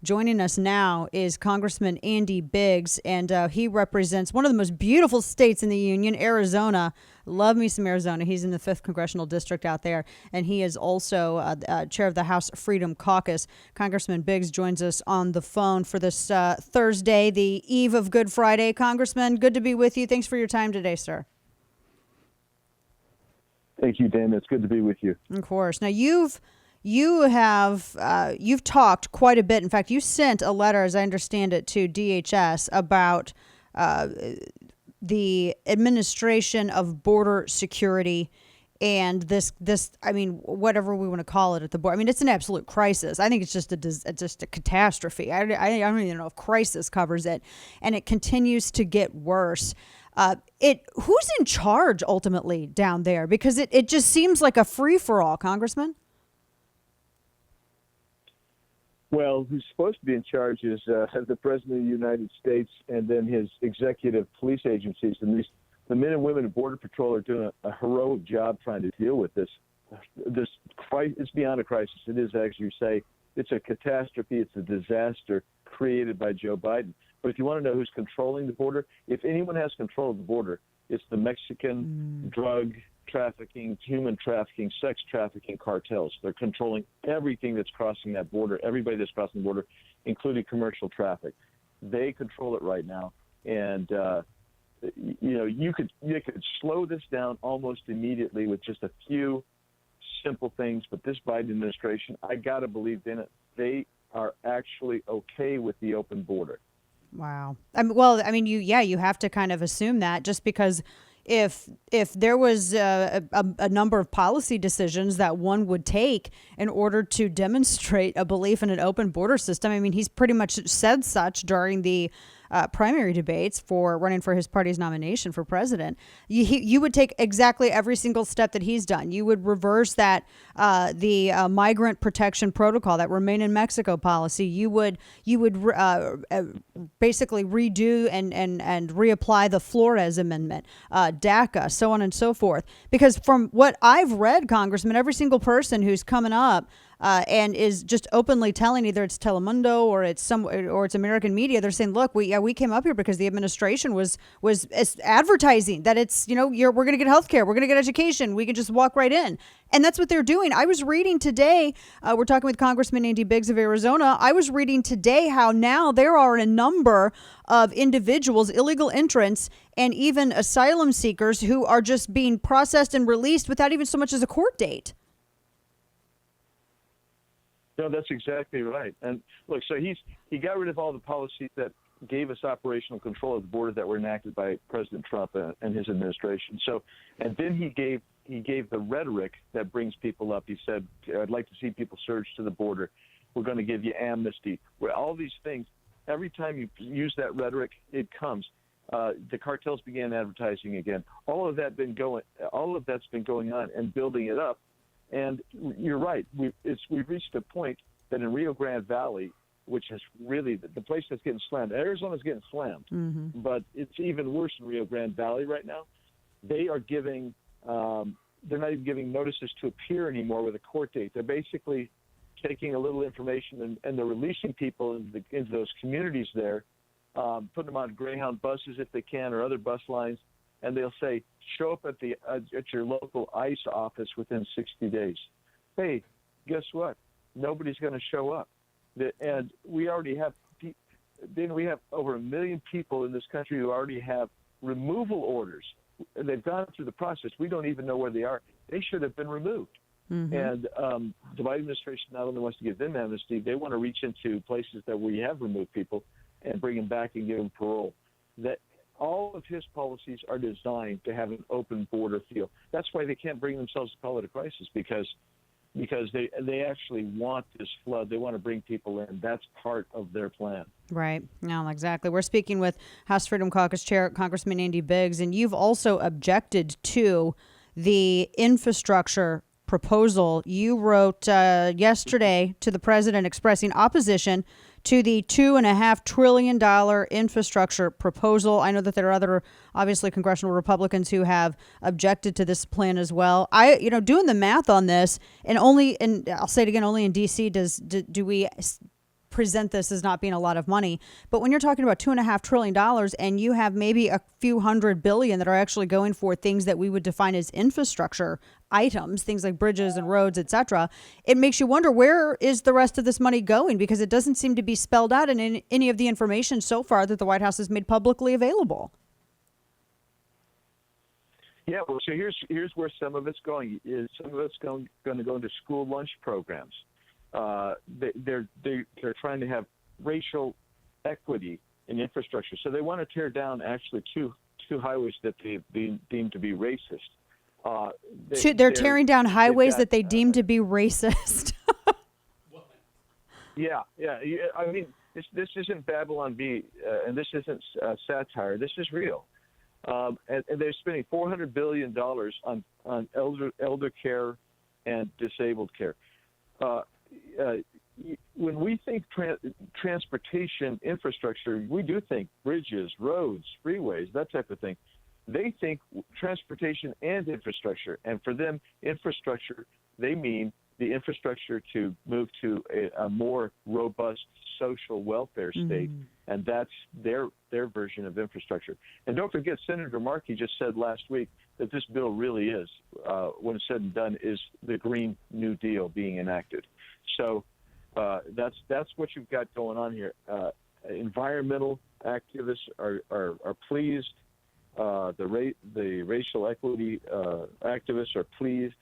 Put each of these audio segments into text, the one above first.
Joining us now is Congressman Andy Biggs, and he represents one of the most beautiful states in the union, Arizona. Love me some Arizona. He's in the 5th Congressional District out there, and he is also chair of the House Freedom Caucus. Congressman Biggs joins us on the phone for this Thursday, the eve of Good Friday. Congressman, good to be with you. Thanks for your time today, sir. Thank you, Dan. It's good to be with you. Of course. Now, you've talked quite a bit. In fact, you sent a letter, as I understand it, to DHS about the administration of border security and this. I mean, whatever we want to call it at the border. I mean, it's an absolute crisis. I think it's just a catastrophe. I don't even know if crisis covers it, and it continues to get worse. Who's in charge ultimately down there? Because it just seems like a free for all, Congressman. Well, who's supposed to be in charge is the President of the United States and then his executive police agencies. And the men and women of Border Patrol are doing a heroic job trying to deal with this. It's beyond a crisis. It is, as you say, it's a catastrophe. It's a disaster created by Joe Biden. But if you want to know who's controlling the border, if anyone has control of the border, it's the Mexican drug trafficking, human trafficking, sex trafficking cartels. They're controlling everything that's crossing that border, everybody that's crossing the border, including commercial traffic. They control it right now. And, you could slow this down almost immediately with just a few simple things. But this Biden administration, I got to believe in it. They are actually okay with the open border. Wow. You have to kind of assume that, just because if there was a number of policy decisions that one would take in order to demonstrate a belief in an open border system. I mean, he's pretty much said such during the primary debates for running for his party's nomination for president. You would take exactly every single step that he's done. You would reverse that the migrant protection protocol, that Remain in Mexico policy. You would basically redo and reapply the Flores Amendment, DACA, so on and so forth. Because from what I've read, Congressman, every single person who's coming up and is just openly telling, either it's Telemundo or it's American media, they're saying, look, we came up here because the administration was advertising that it's, we're going to get health care, we're going to get education, we can just walk right in. And that's what they're doing. I was reading today, we're talking with Congressman Andy Biggs of Arizona. I was reading today how now there are a number of individuals, illegal entrants, and even asylum seekers who are just being processed and released without even so much as a court date. No, that's exactly right. And look, so he got rid of all the policies that gave us operational control of the border that were enacted by President Trump and his administration. So, and then he gave the rhetoric that brings people up. He said, I'd like to see people surge to the border. We're going to give you amnesty. Where all these things, every time you use that rhetoric, it comes. The cartels began advertising again. All of that's been going on and building it up. And you're right. We've reached a point that in Rio Grande Valley, which is really the place that's getting slammed. Arizona's getting slammed, but it's even worse in Rio Grande Valley right now. They are giving they're not even giving notices to appear anymore with a court date. They're basically taking a little information and they're releasing people into those communities there, putting them on Greyhound buses if they can or other bus lines. And they'll say, show up at your local ICE office within 60 days. Hey, guess what? Nobody's going to show up. And we already have over 1 million people in this country who already have removal orders. They've gone through the process. We don't even know where they are. They should have been removed. And the Biden administration not only wants to give them amnesty, they want to reach into places that we have removed people and bring them back and give them parole. That all of his policies are designed to have an open border feel. That's why they can't bring themselves to call it a crisis, because they actually want this flood. They want to bring people in. That's part of their plan. Right. No, exactly. We're speaking with House Freedom Caucus Chair Congressman Andy Biggs, and you've also objected to the infrastructure proposal. You wrote yesterday to the president expressing opposition to the $2.5 trillion infrastructure proposal. I know that there are other, obviously, congressional Republicans who have objected to this plan as well. Doing the math on this, and I'll say it again, only in D.C. do we present this as not being a lot of money. But when you're talking about $2.5 trillion and you have maybe a few $100 billion that are actually going for things that we would define as infrastructure items, things like bridges and roads, etc., it makes you wonder, where is the rest of this money going? Because it doesn't seem to be spelled out in any of the information so far that the White House has made publicly available. Yeah, well, so here's where some of it's going. Some of it's going to go into school lunch programs. They're trying to have racial equity in infrastructure. So they want to tear down actually two highways that they've deemed to be racist. They're tearing down highways that they deem to be racist. Yeah. I mean, this isn't Babylon B, and this isn't satire. This is real. And they're spending $400 billion on elder care and disabled care. When we think transportation infrastructure, we do think bridges, roads, freeways, that type of thing. They think transportation and infrastructure. And for them, infrastructure, they mean the infrastructure to move to a more robust social welfare state. And that's their version of infrastructure. And don't forget, Senator Markey just said last week that this bill really is, when it's said and done, is the Green New Deal being enacted. So that's what you've got going on here. Environmental activists are pleased. The racial equity activists are pleased.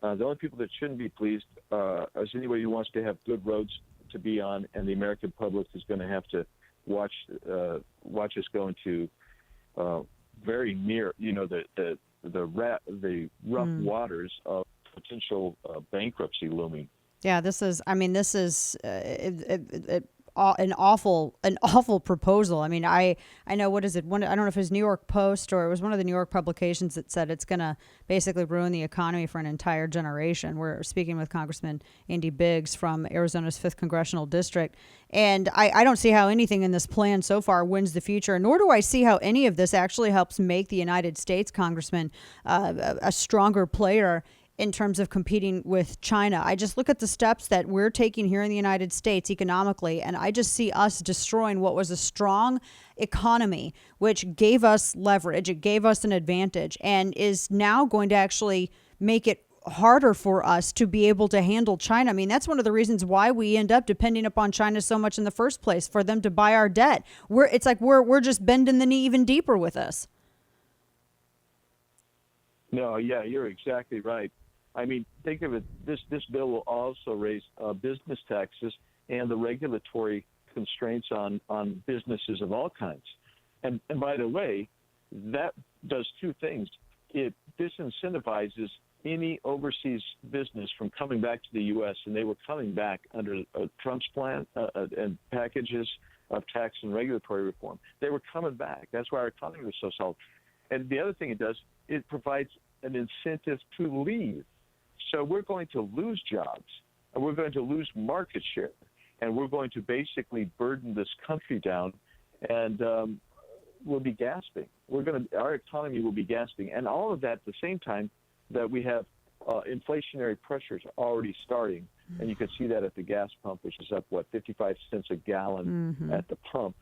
The only people that shouldn't be pleased is anybody who wants to have good roads to be on, and the American public is going to have to watch us go into very near, the rough waters of potential bankruptcy looming. Yeah, this is an awful proposal. I mean, I know, what is it? I don't know if it was New York Post or it was one of the New York publications that said it's going to basically ruin the economy for an entire generation. We're speaking with Congressman Andy Biggs from Arizona's 5th Congressional District. And I don't see how anything in this plan so far wins the future, nor do I see how any of this actually helps make the United States, Congressman, a stronger player in terms of competing with China. I just look at the steps that we're taking here in the United States economically, and I just see us destroying what was a strong economy, which gave us leverage, it gave us an advantage, and is now going to actually make it harder for us to be able to handle China. I mean, that's one of the reasons why we end up depending upon China so much in the first place, for them to buy our debt. It's like we're just bending the knee even deeper with this. No, yeah, you're exactly right. I mean, think of it, this bill will also raise business taxes and the regulatory constraints on businesses of all kinds. And by the way, that does two things. It disincentivizes any overseas business from coming back to the U.S., and they were coming back under Trump's plan and packages of tax and regulatory reform. They were coming back. That's why our economy was so solid. And the other thing it does, it provides an incentive to leave. So we're going to lose jobs, and we're going to lose market share, and we're going to basically burden this country down, and we'll be gasping. Our economy will be gasping, and all of that at the same time that we have inflationary pressures already starting, and you can see that at the gas pump, which is up 55 cents a gallon at the pump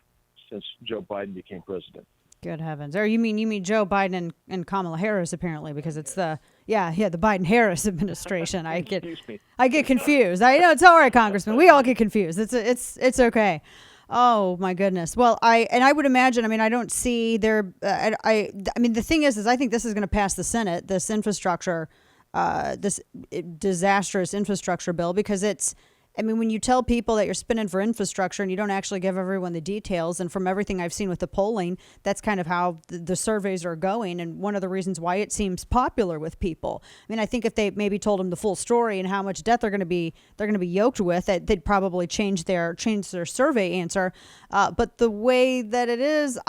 since Joe Biden became president. Good heavens. Or you mean Joe Biden and Kamala Harris, apparently, because it's the Biden-Harris administration. I get confused. I know, it's all right, Congressman. We all get confused. It's okay. Oh my goodness. Well, I would imagine, I mean, I don't see there, I mean, the thing is I think this is going to pass the Senate, this infrastructure, this disastrous infrastructure bill, because when you tell people that you're spending for infrastructure and you don't actually give everyone the details, and from everything I've seen with the polling, that's kind of how the surveys are going, and one of the reasons why it seems popular with people. I mean, I think if they maybe told them the full story and how much debt they're going to be yoked with, they'd probably change their survey answer. But the way that it is,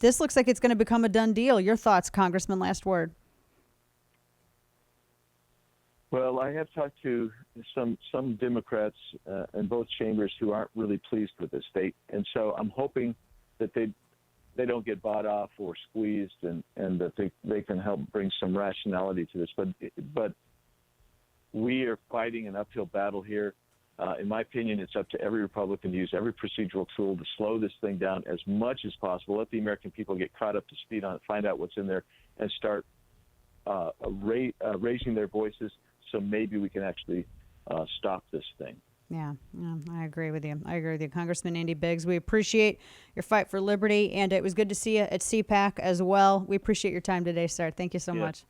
this looks like it's going to become a done deal. Your thoughts, Congressman? Last word. Well, I have talked to some Democrats in both chambers who aren't really pleased with this state, and so I'm hoping that they don't get bought off or squeezed, and that they can help bring some rationality to this. But we are fighting an uphill battle here. In my opinion, it's up to every Republican to use every procedural tool to slow this thing down as much as possible. Let the American people get caught up to speed on it, find out what's in there, and start raising their voices so maybe we can actually stop this thing. Yeah, I agree with you. Congressman Andy Biggs. We appreciate your fight for liberty, and it was good to see you at CPAC as well. We appreciate your time today, sir. Thank you so much.